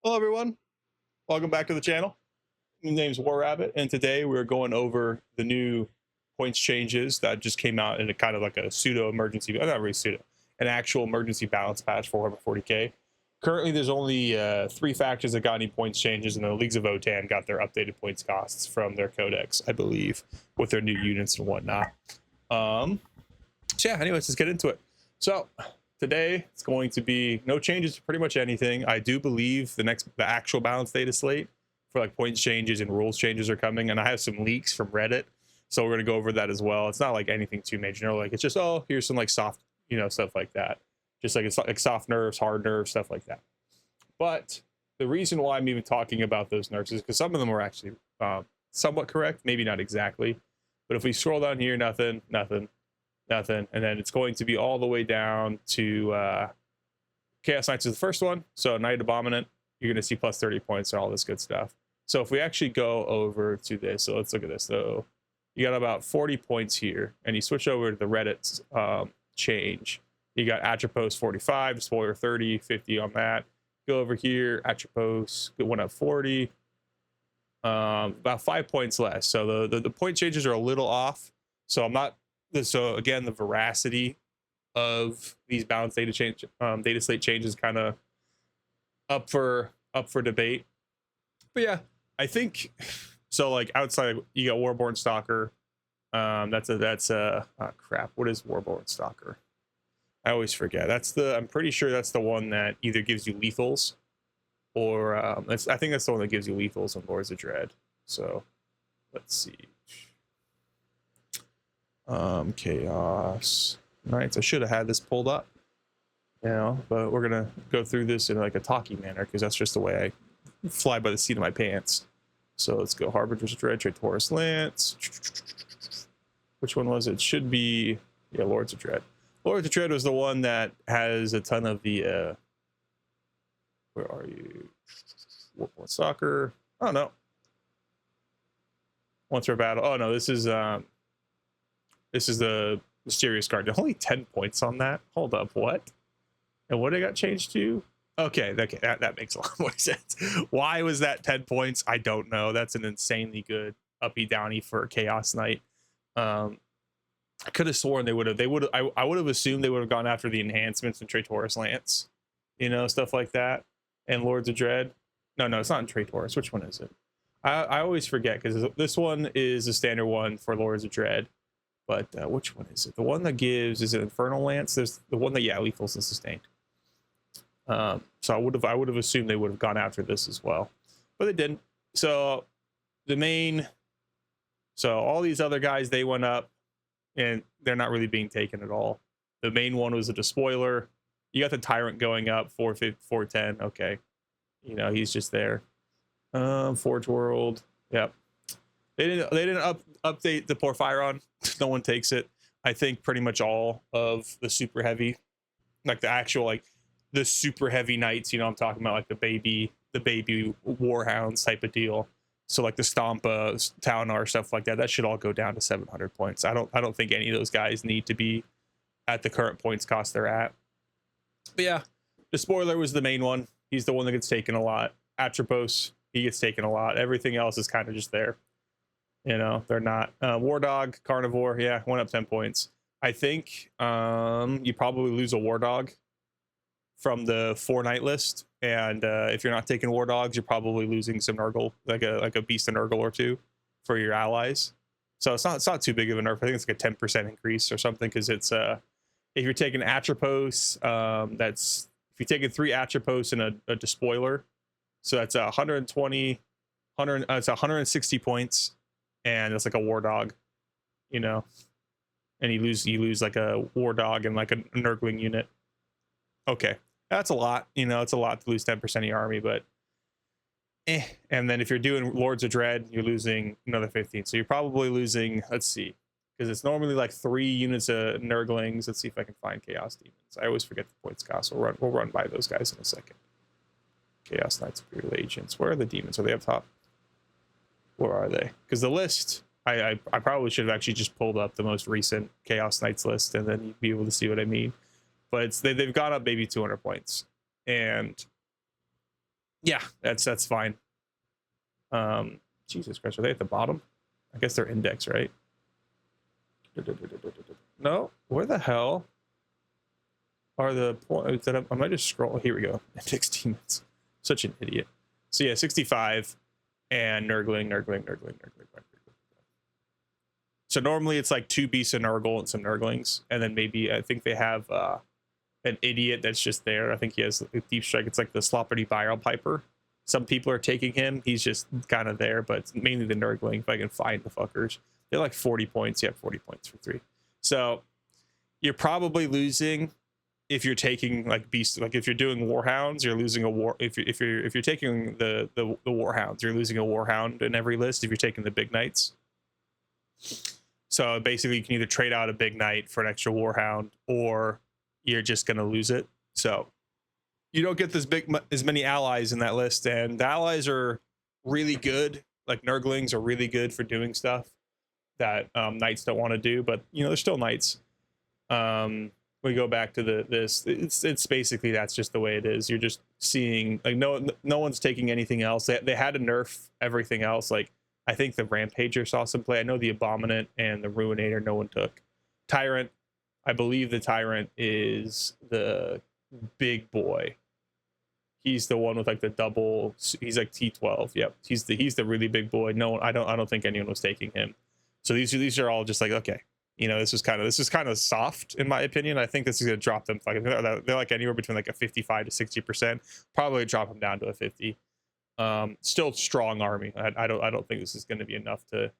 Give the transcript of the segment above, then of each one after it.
Hello, everyone. Welcome back to the channel. My name's War Rabbit, and today we're going over the new points changes that just came out in a kind of like a pseudo emergency, not really pseudo, an actual emergency balance patch for Warhammer 40k. Currently, there's only 3 factions that got any points changes, and the Leagues of Votann got their updated points costs from their codex, I believe, with their new units and whatnot. So yeah, anyways, let's get into it. So today it's going to be no changes to pretty much anything. I do believe the actual balance data slate for like points changes and rules changes are coming, and I have some leaks from Reddit, so we're gonna go over that as well. It's not like anything too major. No, like it's just, oh, here's some like soft, stuff like that. Just like it's like soft nerfs, hard nerfs, stuff like that. But the reason why I'm even talking about those nerfs is because some of them were actually somewhat correct, maybe not exactly. But if we scroll down here, nothing, and then it's going to be all the way down to Chaos Knights is the first one. So Knight Abominant, you're going to see plus 30 points and all this good stuff. So if we actually go over to this, so let's look at this. So you got about 40 points here, and you switch over to the Reddit change. You got Atropos 45, Spoiler 30, 50 on that. Go over here, Atropos went up 40, about 5 points less. So the point changes are a little off. So I'm not. So again, the veracity of these balance data slate changes kind of up for debate. But yeah, I think so. Like outside, you got Warborn Stalker. That's crap. What is Warborn Stalker? I always forget. I'm pretty sure that's the one that either gives you lethals, or I think that's the one that gives you lethals on Lords of Dread. So let's see. Chaos Knights. I should have had this pulled up, but we're gonna go through this in like a talky manner because that's just the way I fly by the seat of my pants. So let's go Harbinger's Dread, Taurus Lance. Which one was it? Should be, yeah, Lords of Dread. Lords of Dread was the one that has a ton of the where are you? Warborn Stalker. Oh no. Once we're battle. Oh no, this is the mysterious card. There's only 10 points on that. Hold up, what? And what it got changed to? Okay, that makes a lot more sense. Why was that 10 points? I don't know. That's an insanely good uppy downy for Chaos Knight. I could have sworn I would have assumed they would have gone after the enhancements in Taurus Lance, stuff like that. And Lords of Dread. No, it's not in Taurus. Which one is it? I always forget because this one is a standard one for Lords of Dread. But which one is it? The one that gives, is it Infernal Lance? There's the one that, yeah, lethals and sustained. So I would have assumed they would have gone after this as well, but they didn't. So all these other guys, they went up, and they're not really being taken at all. The main one was a Despoiler. You got the Tyrant going up 410. Okay, he's just there. Forge World. Yep. They didn't update the Porphyron. No one takes it. I think pretty much all of the super heavy, like the actual like the super heavy knights. I'm talking about like the baby warhounds type of deal. So like the Stompa, Taunar, stuff like that. That should all go down to 700 points. I don't think any of those guys need to be at the current points cost they're at. But yeah, the Spoiler was the main one. He's the one that gets taken a lot. Atropos, he gets taken a lot. Everything else is kind of just there. They're not. War Dog, Carnivore, yeah, went up 10 points. I think you probably lose a War Dog from the 4-night list, and if you're not taking War Dogs, you're probably losing some Nurgle, like a Beast of Nurgle or two for your allies. So it's not too big of a nerf. I think it's like a 10% increase or something, because it's if you're taking Atropos, if you're taking 3 Atropos and a Despoiler, so that's 120, it's 160 points. And it's like a War Dog, and you lose like a War Dog and like a Nurgling unit. Okay, that's a lot. It's a lot to lose 10% of your army, but And then if you're doing Lords of Dread, you're losing another 15. So you're probably losing, let's see, because it's normally like 3 units of Nurglings. Let's see if I can find Chaos Demons. I always forget the points cost. We'll run by those guys in a second. Chaos Knights, Imperial Agents. Where are the demons? Are they up top? Where are they? Because the list, I probably should have actually just pulled up the most recent Chaos Knights list, and then you'd be able to see what I mean. But they've gone up maybe 200 points. And Yeah, that's fine. Jesus Christ, are they at the bottom? I guess they're index, right? No, where the hell are the points that I might just scroll? Here we go. Index teammates. Such an idiot. So yeah, 65 and Nurgling. So normally it's like 2 beasts, a Nurgle, and some Nurglings, and then maybe I think they have an idiot that's just there. I think he has a deep strike. It's like the Sloppity Viral Piper. Some people are taking him. He's just kind of there, but it's mainly the Nurgling. If I can find the fuckers, they're like 40 points. Yeah, 40 points for 3. So you're probably losing if you're taking like beasts. Like if you're doing Warhounds, you're losing a war. If you're taking the Warhounds, you're losing a Warhound in every list. If you're taking the Big Knights. So basically, you can either trade out a Big Knight for an extra Warhound, or you're just gonna lose it. So you don't get as many allies in that list, and the allies are really good. Like Nurglings are really good for doing stuff that Knights don't want to do, but you know they're still Knights. We go back to this. It's basically that's just the way it is. You're just seeing like no one's taking anything else. They had to nerf everything else. Like I think the Rampager saw some play. I know the Abominant and the Ruinator no one took. Tyrant, I believe the Tyrant is the big boy. He's the one with like the double. He's like T12. Yep, he's the really big boy. No one, I don't think anyone was taking him. So these are all just like, okay, you know, this is kind of soft in my opinion. I think this is gonna drop them. Like they're like anywhere between like a 55 to 60%. Probably drop them down to a 50. Still strong army. I don't think this is going to be enough to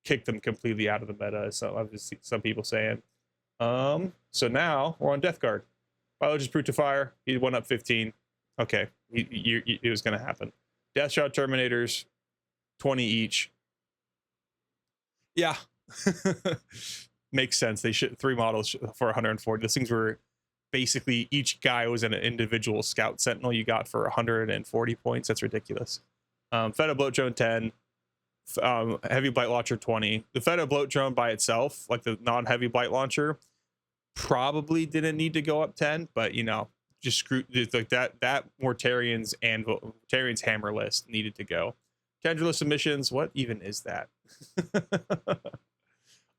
kick them completely out of the meta. So I've just seen some people saying. So now we're on Death Guard. Biologist Brute to Fire. He went up 15. Okay, it was going to happen. Death Shot Terminators, 20 each. Yeah, makes sense. They should 3 models for 140. Those things were basically each guy was an individual scout sentinel you got for 140 points. That's ridiculous. Feta Bloat Drone 10, Heavy Blight Launcher 20. The Feta Bloat Drone by itself, like the non-heavy blight launcher, probably didn't need to go up 10, but you know, just screw like that Mortarian's Anvil, Mortarian's Hammer list needed to go. Tendril submissions, what even is that?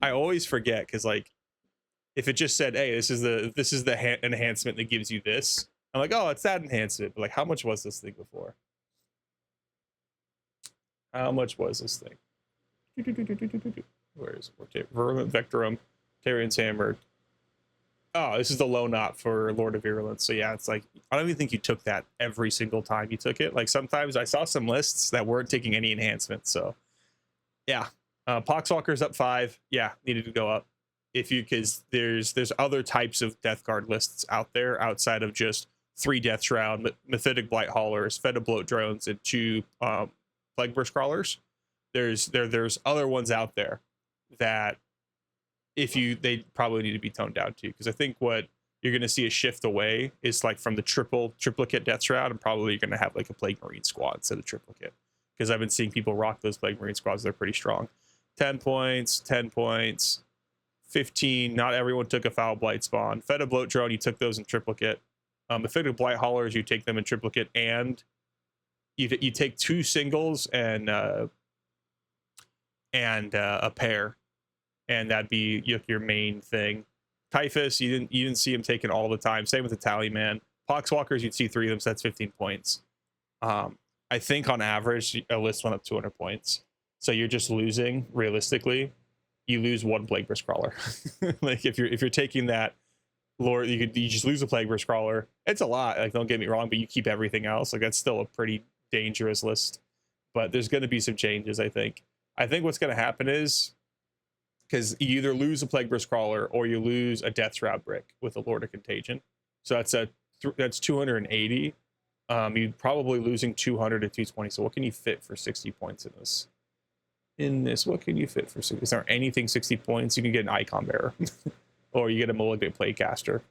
I always forget because like if it just said, hey, this is the enhancement that gives you this, I'm like, oh, it's that enhancement. But like, how much was this thing before? How much was this thing? Where is it? Virulent Vectorum, Tarian's Hammer. Oh, this is the low knot for Lord of Virulence. So yeah, it's like, I don't even think you took that every single time you took it. Like sometimes I saw some lists that weren't taking any enhancements. So yeah, Poxwalker's up 5. Yeah, needed to go up. If you, because there's other types of Death Guard lists out there outside of just 3 Death Shroud, Mephitic Blight Haulers, Feta Bloat Drones, and 2 Plague Burst Crawlers. There's other ones out there that they probably need to be toned down too, because I think what you're going to see a shift away is like from the triplicate Death Shroud, and probably you're going to have like a Plague Marine squad instead of triplicate, because I've been seeing people rock those Plague Marine squads. They're pretty strong. 10 points, 10 points. 15, not everyone took a Foul Blight spawn. Feta Bloat Drone, you took those in triplicate. Mephitic Blight Haulers, you take them in triplicate, and you take 2 singles and a pair, and that'd be your main thing. Typhus, you didn't see him taken all the time. Same with the Tallyman. Poxwalkers, you'd see 3 of them, so that's 15 points. I think on average a list went up 200 points, so you're just losing realistically. You lose 1 Plague Burst Crawler. Like if you're taking that lore, you just lose a Plague Burst Crawler. It's a lot, like don't get me wrong, but you keep everything else. Like that's still a pretty dangerous list. But there's going to be some changes, I think. I think what's going to happen is, because you either lose a Plague Burst Crawler or you lose a Death Shroud brick with a Lord of Contagion. So that's 280. You're probably losing 200 to 220. So what can you fit for 60 points in this? What can you fit for 60? Is there anything 60 points? You can get an Icon Bearer or you get a Malignant Playcaster.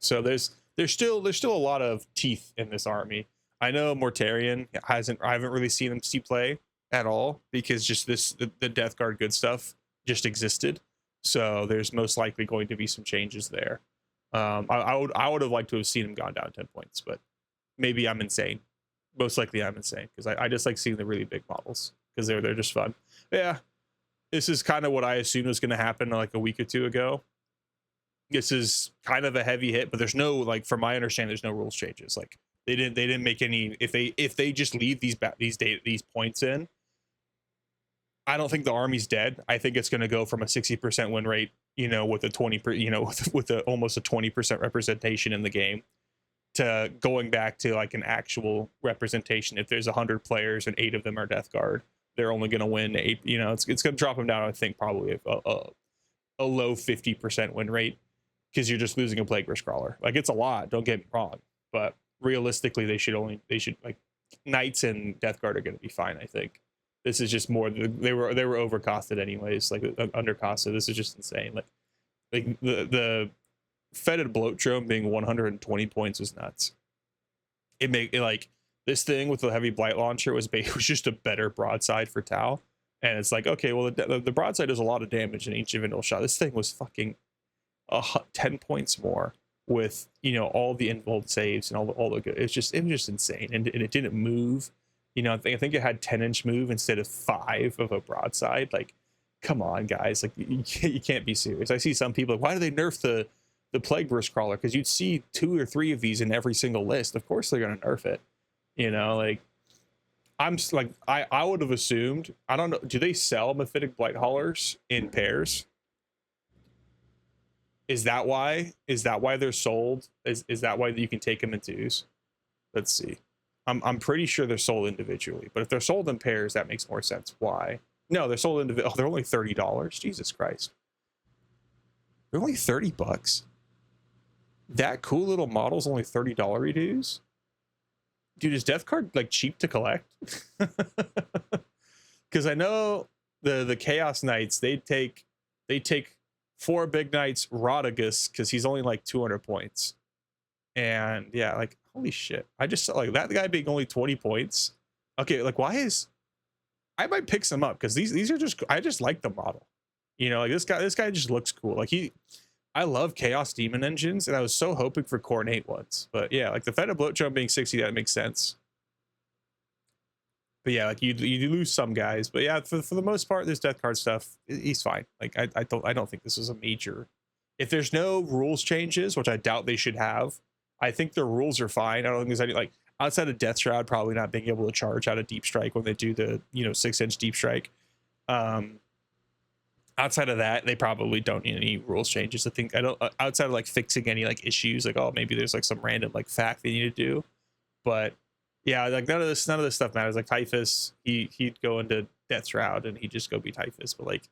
So there's still a lot of teeth in this army. I know Mortarian I haven't really seen him see play at all, because just the Death Guard good stuff just existed. So there's most likely going to be some changes there. I would have liked to have seen him gone down 10 points, but maybe I'm insane. most likely I'm insane because I just like seeing the really big models because they're just fun. Yeah, this is kind of what I assumed was going to happen like a week or two ago. This is kind of a heavy hit, but there's no, like, from my understanding, there's no rules changes. Like they didn't make any. If they just leave these points in, I don't think the army's dead. I think it's going to go from a 60% win rate, you know, with a 20, you know, with a, almost a 20% representation in the game, to going back to like an actual representation. If there's 100 players and 8 of them are Death Guard, they're only going to win 8. You know, it's going to drop them down. I think probably a low 50% win rate, because you're just losing a Plague Risk Crawler. Like, it's a lot. Don't get me wrong, but realistically, they should like Knights and Death Guard are going to be fine. I think. This is just more, they were overcosted anyways, like undercosted. This is just insane. Like the fetid bloat drone being 120 points was nuts. It made it, like, this thing with the heavy blight launcher was just a better broadside for Tau. And it's like, okay, well, the broadside does a lot of damage in each individual shot. This thing was fucking 10 points more with, you know, all the involved saves and all the good. It was just insane, and it didn't move. You know, I think it had 10-inch move instead of 5 of a broadside. Like, come on, guys. Like, you can't be serious. I see some people like, why do they nerf the Plague Risk Crawler? Because you'd see 2 or 3 of these in every single list. Of course they're going to nerf it. You know, like, I'm just like, I would have assumed, I don't know, do they sell Mephitic Blight Haulers in pairs? Is that why? Is that why they're sold? Is that why you can take them in 2s? Let's see. I'm pretty sure they're sold individually, but if they're sold in pairs, that makes more sense. Why? No, they're sold individually. Oh, they're only $30. Jesus Christ. They're only $30. That cool little model's only $30 reduce? Dude, is Death Card like cheap to collect? Because I know the Chaos Knights, they take 4 big knights Rodigus, because he's only like 200 points. And yeah, like, holy shit. I just like that guy being only 20 points. Okay, like, why is, I might pick some up because these are just, I just like the model. You know, like this guy just looks cool. Like, I love Chaos Demon engines, and I was so hoping for Coronate ones. But yeah, like the Fetid Bloat Jump being 60, that makes sense. But yeah, like you lose some guys. But yeah, for the most part, this Death Card stuff, he's fine. Like, I don't think this is a major. If there's no rules changes, which I doubt they should have, I think the rules are fine. I don't think there's any, like, outside of Death Shroud probably not being able to charge out of Deep Strike when they do the, you know, 6-inch Deep Strike. Outside of that, they probably don't need any rules changes. I think, outside of like fixing any like issues, like, oh, maybe there's like some random like fact they need to do. But yeah, like none of this stuff matters. Like Typhus, he'd go into Death Shroud and he'd just go be Typhus. But like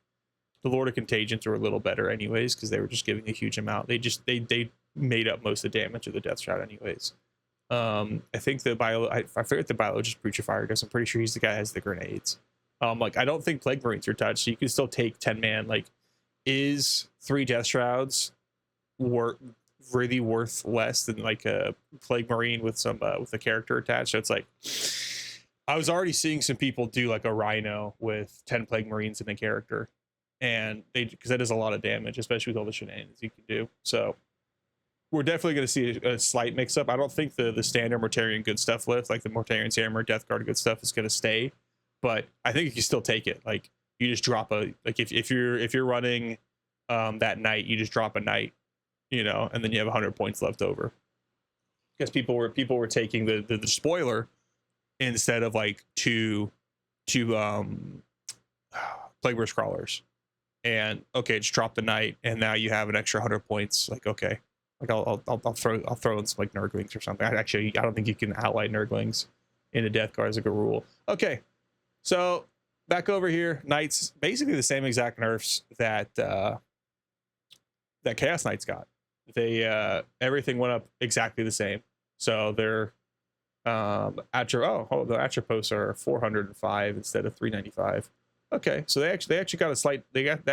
the Lord of Contagions were a little better anyways, because they were just giving a huge amount. They made up most of the damage of the Death Shroud anyways. I think I forget the biologist Putrefier does. I'm pretty sure he's the guy that has the grenades. Like, I don't think Plague Marines are touched, so you can still take 10 man. Like, is 3 Death Shrouds really worth less than like a Plague Marine with some with a character attached? So it's like, I was already seeing some people do like a Rhino with 10 Plague Marines in a character, and because that does a lot of damage, especially with all the shenanigans you can do. So we're definitely going to see a slight mix up. I don't think the standard Mortarion good stuff lift, like the Mortarion's Hammer, Death Guard good stuff, is going to stay. But I think you can still take it. Like, you just drop if you're running that knight, you just drop a knight, you know, and then you have 100 points left over. Because people were taking the spoiler instead of like two Plague Risk Crawlers. And okay, just drop the knight, and now you have an extra 100 points. Like, okay, like I'll throw in some like Nurglings or something. I don't think you can outright Nurglings in a Death Guard as like a rule. Okay. So back over here, Knights, basically the same exact nerfs that Chaos Knights got. They everything went up exactly the same. So they're the Atropos are 405 instead of 395. Okay, so they actually got a slight, they got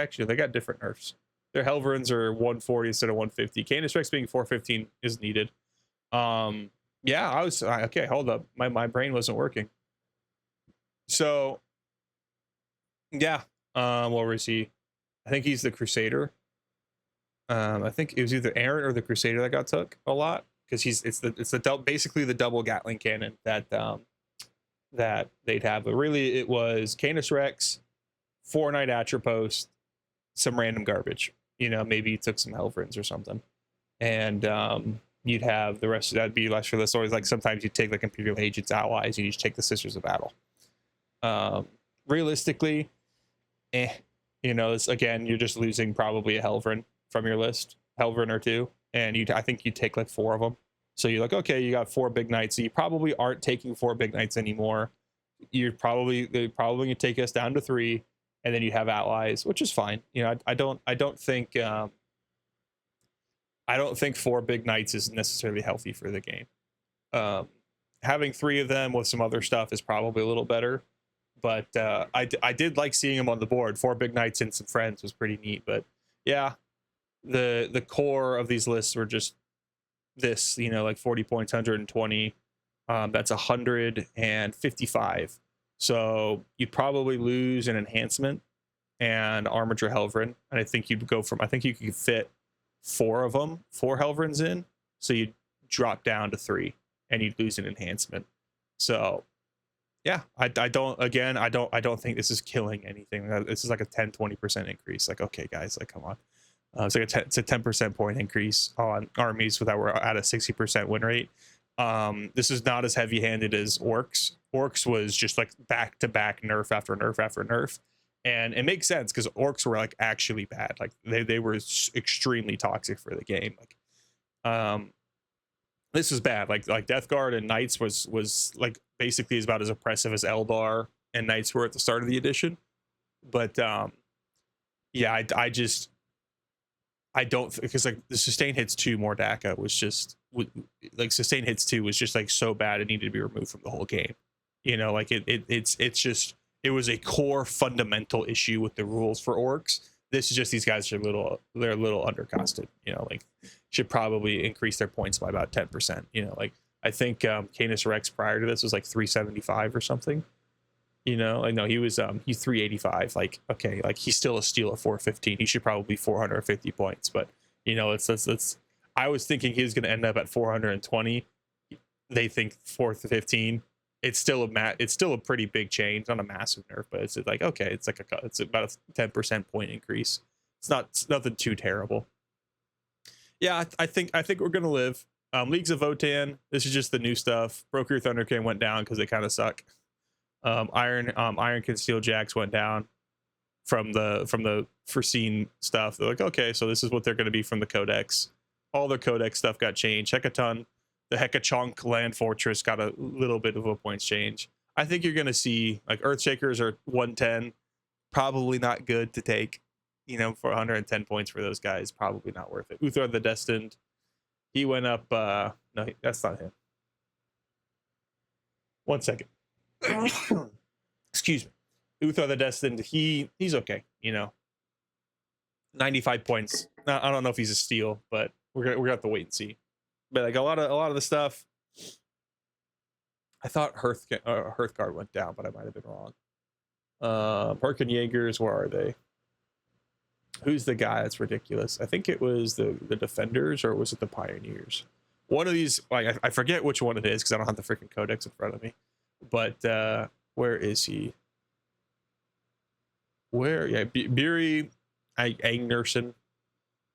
different nerfs. Their Helverins are 140 instead of 150. Canis Rex being 415 is needed. Yeah, okay, hold up, my brain wasn't working. So, yeah, what was he? I think he's the Crusader. I think it was either Aaron or the Crusader that got took a lot, because it's basically the double Gatling cannon that that they'd have, but really it was Canis Rex, 4-Night Atropost, some random garbage. You know, maybe you took some Helvrins or something, and you'd have the rest of that'd be less for the stories. Like sometimes you take like Imperial Agents allies, and you just take the Sisters of Battle. Realistically, you know, this, again, you're just losing probably a Helvrin from your list, Helvrin or two, and I think you take like 4 of them. So you're like, okay, you got 4 big knights. So you probably aren't taking 4 big knights anymore. They're probably gonna take us down to 3, and then you have allies, which is fine. You know, I don't think 4 big knights is necessarily healthy for the game. Having 3 of them with some other stuff is probably a little better. But I did like seeing them on the board. 4 big knights and some friends was pretty neat. But yeah, the core of these lists were just this, you know, like 40 points, 120. That's 155. So you'd probably lose an enhancement and Armature Helvrin. And I think you'd go from, I think you could fit 4 of them, 4 Helvrins in. So you'd drop down to 3 and you'd lose an enhancement. So yeah, I don't think this is killing anything. This is like a 10-20% increase. Like, okay, guys, like, come on. It's like it's a 10% point increase on armies that were at a 60% win rate. This is not as heavy-handed as Orcs. Orcs was just like back-to-back nerf after nerf after nerf. And it makes sense because Orcs were like actually bad. Like they were extremely toxic for the game. Like, this is bad. Like Death Guard and Knights was like basically is about as oppressive as Eldar and Knights were at the start of the edition. But yeah, I don't, because like the sustain hits 2 Mordaka was just like sustain hits 2 was just like so bad it needed to be removed from the whole game. You know, like it's just, it was a core fundamental issue with the rules for Orcs. This is just, these guys are they're a little undercosted, you know, like should probably increase their points by about 10%. You know, like I think Canis Rex prior to this was like 375 or something. You know, like no, he's 385. Like, okay, like he's still a steal at 415. He should probably be 450 points. But you know, it's I was thinking he was going to end up at 420. They think 415. It's still a pretty big change, not a massive nerf, but it's like, okay, it's about a 10% point increase. It's nothing too terrible. Yeah, I think we're gonna live. Leagues of Votann. This is just the new stuff. Broker Thunder King went down because they kind of suck. Iron Steel Jacks went down from the foreseen stuff. They're like, okay, so this is what they're going to be from the codex. All their codex stuff got changed. Hecaton, the Hekachonk land fortress got a little bit of a points change. I think you're going to see like Earthshakers are 110, probably not good to take. You know, for 110 points for those guys, probably not worth it. Uthor the Destined, he went up. No, that's not him. 1 second. Excuse me. Uthor the Destined, he's okay. You know, 95 points. I don't know if he's a steal, but we're gonna have to wait and see. But like a lot of the stuff, I thought Hearthguard went down, but I might have been wrong. Perkin Jaegers, where are they? Who's the guy that's ridiculous? I think it was the Defenders, or was it the Pioneers? One of these, like I forget which one it is because I don't have the freaking codex in front of me. But where is he? Where? Yeah, Biri Agnerson.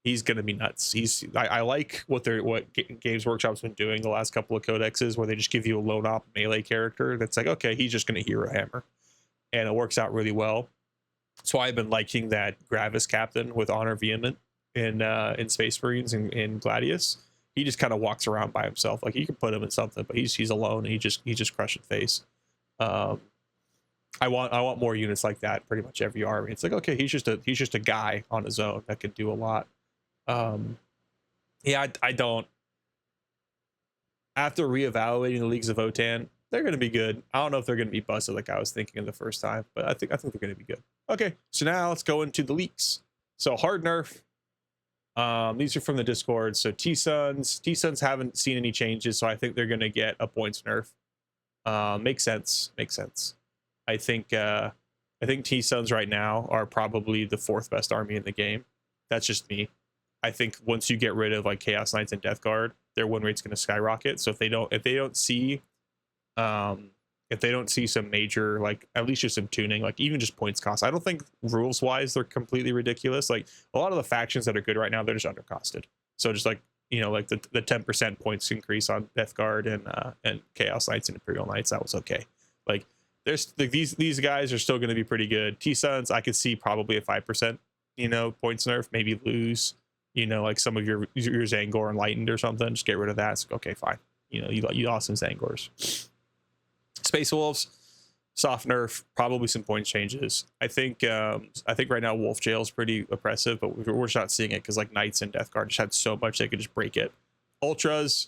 He's gonna be nuts. I like what Games Workshop's been doing the last couple of codexes, where they just give you a lone op melee character that's like, okay, he's just gonna hero hammer, and it works out really well. So I've been liking that Gravis captain with Honor Vehement in Space Marines and in Gladius. He just kind of walks around by himself. Like you can put him in something, but he's alone. And he just crushing face. I want more units like that. Pretty much every army. It's like, okay, he's just a guy on his own that can do a lot. Yeah, I don't. After reevaluating the Leagues of Votann, they're going to be good. I don't know if they're going to be busted like I was thinking the first time, but I think they're going to be good. Okay, so now let's go into the leaks. So hard nerf. These are from the Discord. So T-Suns haven't seen any changes, so I think they're going to get a points nerf. Makes sense. I think T-Suns right now are probably the 4th best army in the game. That's just me. I think once you get rid of like Chaos Knights and Death Guard, their win rate's going to skyrocket. So if they don't see if they don't see some major, like at least just some tuning, like even just points cost. I don't think rules wise they're completely ridiculous. Like a lot of the factions that are good right now, they're just undercosted. So just like, you know, like the 10% points increase on Death Guard and Chaos Knights and Imperial Knights, that was okay. Like there's like these guys are still going to be pretty good. T-Suns, I could see probably a 5%, you know, points nerf, maybe lose, you know, like some of your Zangor Enlightened or something. Just get rid of that. It's like, okay, fine. You know, you lost some Zangors. Space Wolves, soft nerf, probably some points changes. I think right now Wolf Jail is pretty oppressive, but we're just not seeing it because like Knights and Death Guard just had so much they could just break it. Ultras,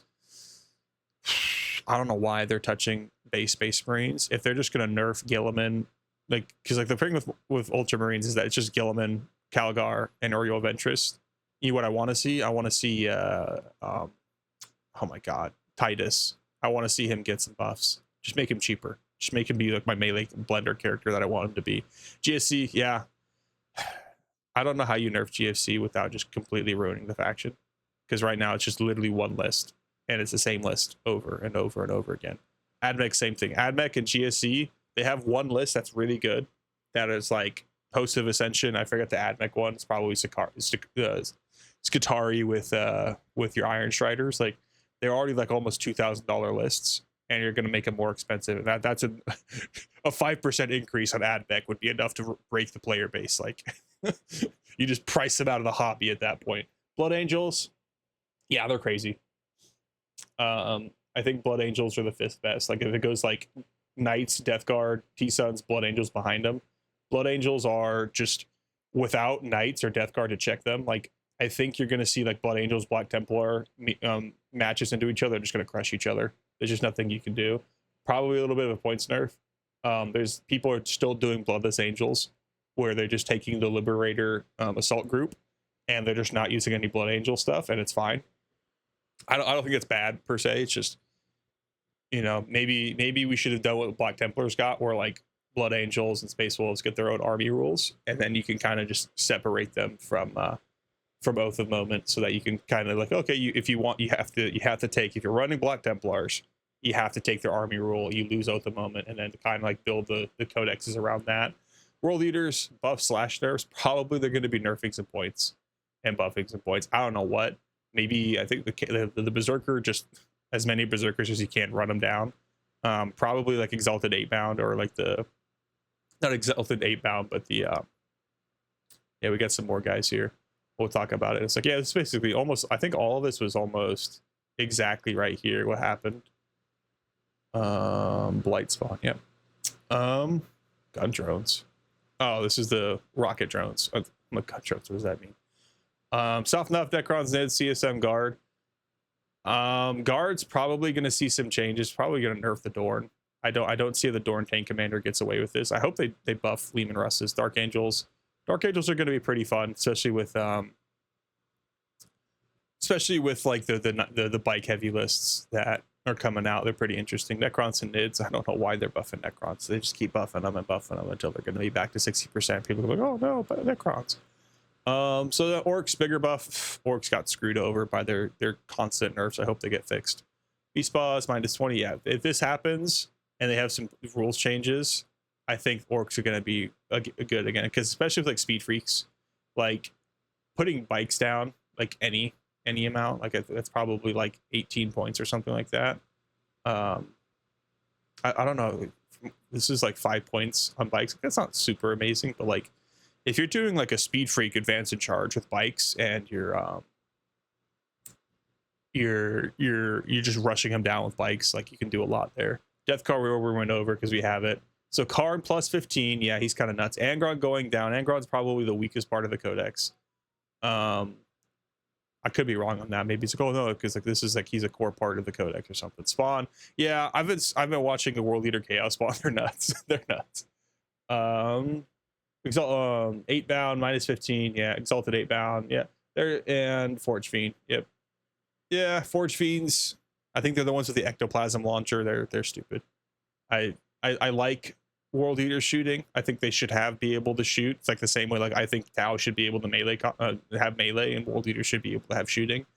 I don't know why they're touching base Space Marines. If they're just gonna nerf Gilliman, like because like the thing with Ultramarines is that it's just Gilliman, Calgar, and Oriole Ventress. You know what I want to see? I want to see oh my god, Titus. I want to see him get some buffs. Just make him cheaper. Just make him be like my melee blender character that I want him to be. GSC, yeah. I don't know how you nerf GFC without just completely ruining the faction. Because right now it's just literally one list. And it's the same list over and over and over again. AdMech, same thing. AdMech and GSC, they have one list that's really good. That is like Host of Ascension. I forget the AdMech one. It's probably Skitari with your Iron Striders. Like they're already like almost $2,000 lists. And you're going to make them more expensive. And that's a 5% increase on AdMech would be enough to break the player base. Like you just price them out of the hobby at that point. Blood Angels, yeah, they're crazy. I think Blood Angels are the 5th best. Like if it goes like Knights, Death Guard, T-Suns, Blood Angels behind them. Blood Angels are just without Knights or Death Guard to check them. Like I think you're going to see like Blood Angels, Black Templar matches into each other. They're just going to crush each other. There's just nothing you can do. Probably a little bit of a points nerf. There's people are still doing Bloodless Angels, where they're just taking the Liberator assault group, and they're just not using any Blood Angel stuff, and it's fine. I don't think it's bad per se. It's just, you know, maybe we should have done what Black Templars got, where like Blood Angels and Space Wolves get their own army rules, and then you can kind of just separate them from Oath of Moment, so that you can kind of like, okay, if you want, you have to take, if you're running Black Templars, you have to take their army rule, you lose Oath of Moment, and then kind of like build the codexes around that. World Eaters, buff / nerfs, probably they're going to be nerfing some points and buffing some points. I don't know what. Maybe I think the Berserker, just as many Berserkers as you can, run them down. Probably like Exalted 8-bound, or like not Exalted 8-bound, but the yeah, we got some more guys here. We'll talk about it. It's like, yeah, it's basically almost, I think all of this was almost exactly right here what happened. Blight spawn, yeah. Gun drones. Oh, this is the rocket drones. Gun drones, what does that mean? Soft enough, Necrons, Ned, CSM Guard. Guard's probably gonna see some changes, probably gonna nerf the Dorn. I don't see the Dorn tank commander gets away with this. I hope they buff Leman Russ's Dark Angels. Dark Angels are going to be pretty fun, especially with like the bike heavy lists that are coming out. They're pretty interesting. Necrons and Nids, I don't know why they're buffing Necrons. They just keep buffing them until they're going to be back to 60%. People are like, oh no, but Necrons. So the Orcs, bigger buff. Orcs got screwed over by their constant nerfs. I hope they get fixed. Beast Paws, -20. Yeah, if this happens and they have some rules changes, I think Orcs are going to be good again, because especially with like Speed Freaks, like putting bikes down like any amount, like that's probably like 18 points or something like that. I don't know. This is like 5 points on bikes. That's not super amazing, but like if you're doing like a Speed Freak advance and charge with bikes, and you're just rushing them down with bikes, like you can do a lot there. Death Card we went over because we have it. So Karn +15, yeah, he's kind of nuts. Angron going down. Angron's probably the weakest part of the codex. I could be wrong on that. Maybe it's like, oh no, because like this is like he's a core part of the codex or something. Spawn, yeah, I've been watching the World Leader Chaos Spawn. They're nuts. They're nuts. 8-bound -15, yeah. Exalted 8-bound, yeah. And Forge Fiend, yep. Yeah, Forge Fiends. I think they're the ones with the ectoplasm launcher. They're stupid. I like World Eater shooting. I think they should be able to shoot. It's like the same way like I think Tau should be able to have melee, and World Eater should be able to have shooting.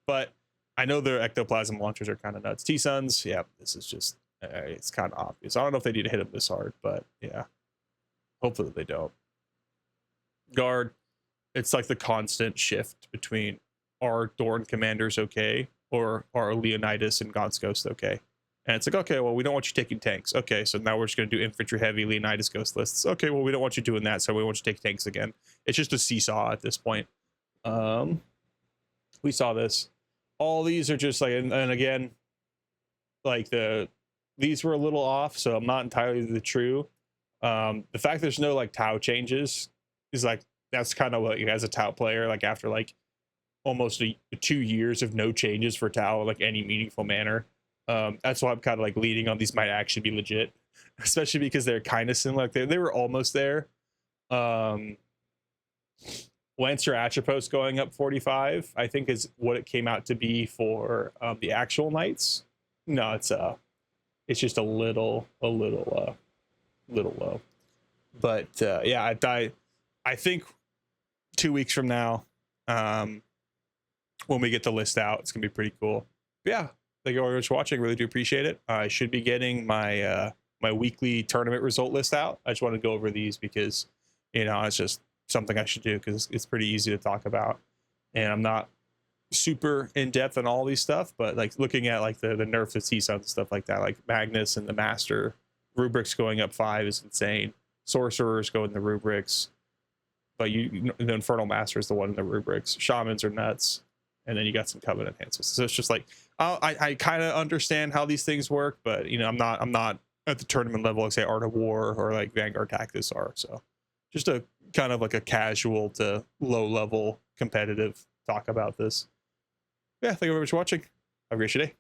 But I know their ectoplasm launchers are kind of nuts. T-Suns, yeah, this is just It's kind of obvious. I don't know if they need to hit him this hard, but yeah, hopefully they don't. Guard, it's like the constant shift between are Dorn commanders okay or are Leonidas and God's Ghost okay? And it's like, okay, well, we don't want you taking tanks. Okay, so now we're just going to do infantry heavy Leonidas Ghost lists. Okay, well, we don't want you doing that, so we want you to take tanks again. It's just a seesaw at this point. We saw this. All these are just like, and again, like these were a little off, so I'm not entirely the true. The fact there's no like Tau changes is like, that's kind of like, as a Tau player, like after like almost 2 years of no changes for Tau, like any meaningful manner. That's why I'm kind of like leaning on these might actually be legit, especially because they're kind of similar. Like they were almost there. Lancer Atropos going up 45, I think is what it came out to be for the actual knights. No, it's just a little low. But yeah, I think 2 weeks from now, when we get the list out, it's gonna be pretty cool. But yeah, thank you all very much for watching. Really do appreciate it. I should be getting my my weekly tournament result list out. I just want to go over these because, you know, it's just something I should do because it's pretty easy to talk about, and I'm not super in depth on all these stuff, but like looking at like the nerfs of T-Sun and stuff like that, like Magnus and the Master rubrics going up 5 is insane. Sorcerers go in the rubrics, but the Infernal Master is the one in the rubrics. Shamans are nuts, and then you got some Covenant enhancers. So it's just like I kind of understand how these things work, but you know, I'm not at the tournament level like say Art of War or like Vanguard Tactics are. So just a kind of like a casual to low level competitive talk about this. Yeah, thank you very much for watching. Have a great day.